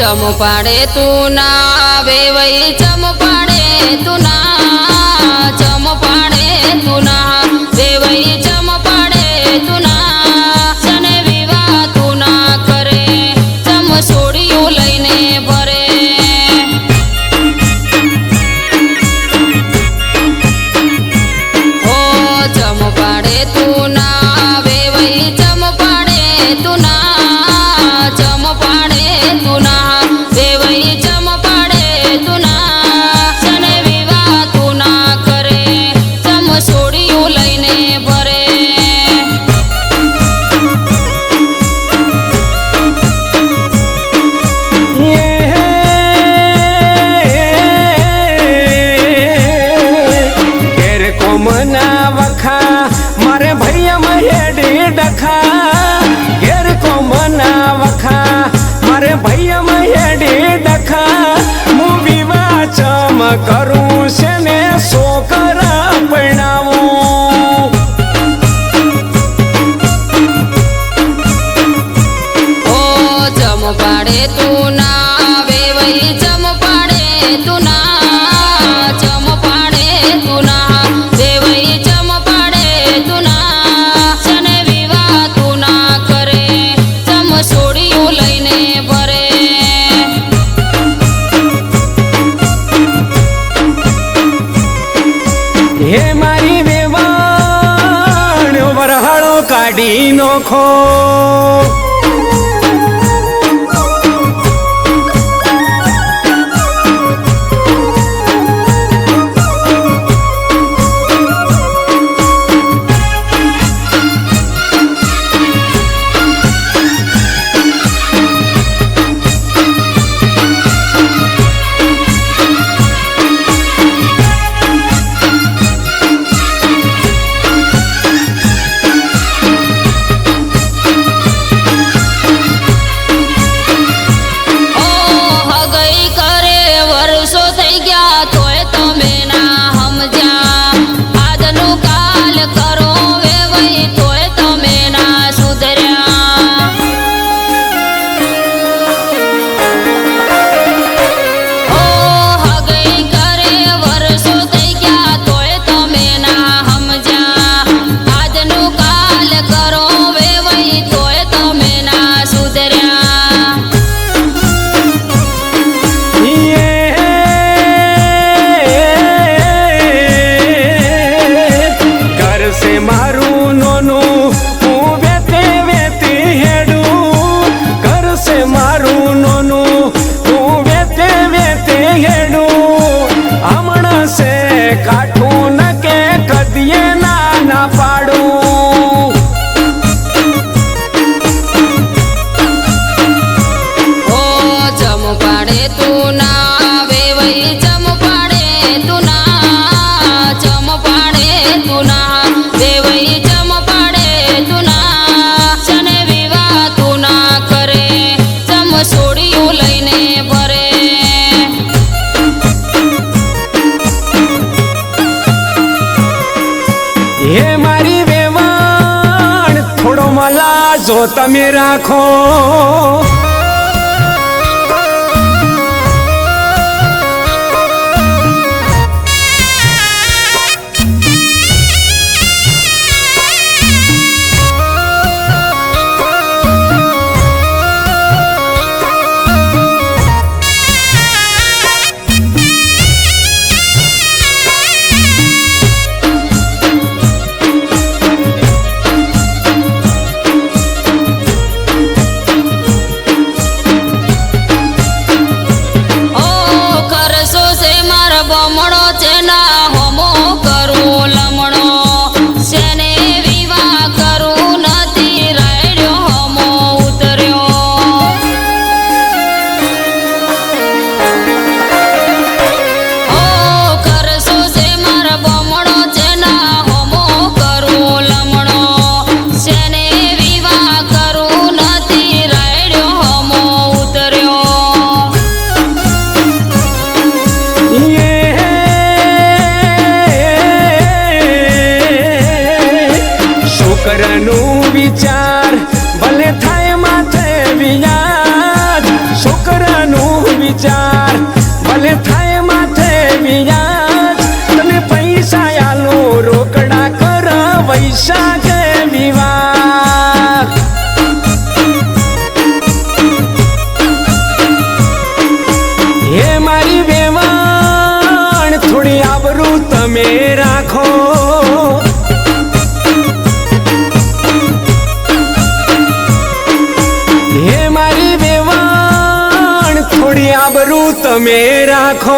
चम पाड़े तू ना वेवई चम पाड़े तू ना चम पाड़े तू ना वेवई चम पाड़े तू ना सने विवाह तू ना करे चम सोड़ियों लईने भरे ओ चम पाड़े तू ना वेवई चम पाड़े तू ना चम पाड़े तू ना वेवई चम पाड़े तू ना सने विवाह तू ना करे चम सोड़ियों लईने भरे घेर को मना वखा मारे भैया महेडी डखा घेर को मना वखा मारे भैया महेडी डखा मु विवाह चम करूं से ने सोकरा परिणामू ओ चम पाड़े तू ना वेवई चम पाड़े तू ना चम पाड़े तू ना वेवई चम पाड़े तू ना सने विवाह तू ना करे चम सोड़ियों लईने भरे हे मारी वेवाण वरहाळो काढी नोखो ओ हगई करे वर्षो થઈ ગયા તોય તમે ના સમજ્યા આજનું કાલ કરો વેવઈ તોય તમે ના સુધર્યા ओ हगई करे वर्षो થઈ ગયા તોય તમે ના સમજ્યા આજનું કાલ કરો વેવઈ તોય તમે ના સુધર્યા घर से मारू नोनू हूँ वेते वेते हेडू घर से मारू नोनू हूँ वेते वेते हेडू हमण से काठू न के कदिए ना पाड़ू ओ चम पाड़े तू ना वेवई चम पाड़े तू ना चम पाड़े तू ना वेवई चम पाड़े तू ना सने विवाह तू ना करे चम सोड़ियों लईने भरे हे मारी वेवाण थोड़ो मला जो तमे राखो ओ करसो से मार बमणो चेना होमो करू लमणो सेने विवाह करू नती रायड्यो होमो उतर्यो ओ करसो से मार बमणो चेना होमो करू लमणो सेने विवाह करू नती रायड्यो होमो उतर्यो છોકરાનો વિચાર ભલે થાય માથે વિયાદ છોકરાનો વિચાર ભલે થાય માથે વ્યાજ તમે પૈસા આલો રોકડા કર વૈસા કે વિવાહ હે મારી વેવાણ થોડી આબરૂ તમે રાખો હે મારી વેવાણ થોડી આબરૂ તમે રાખો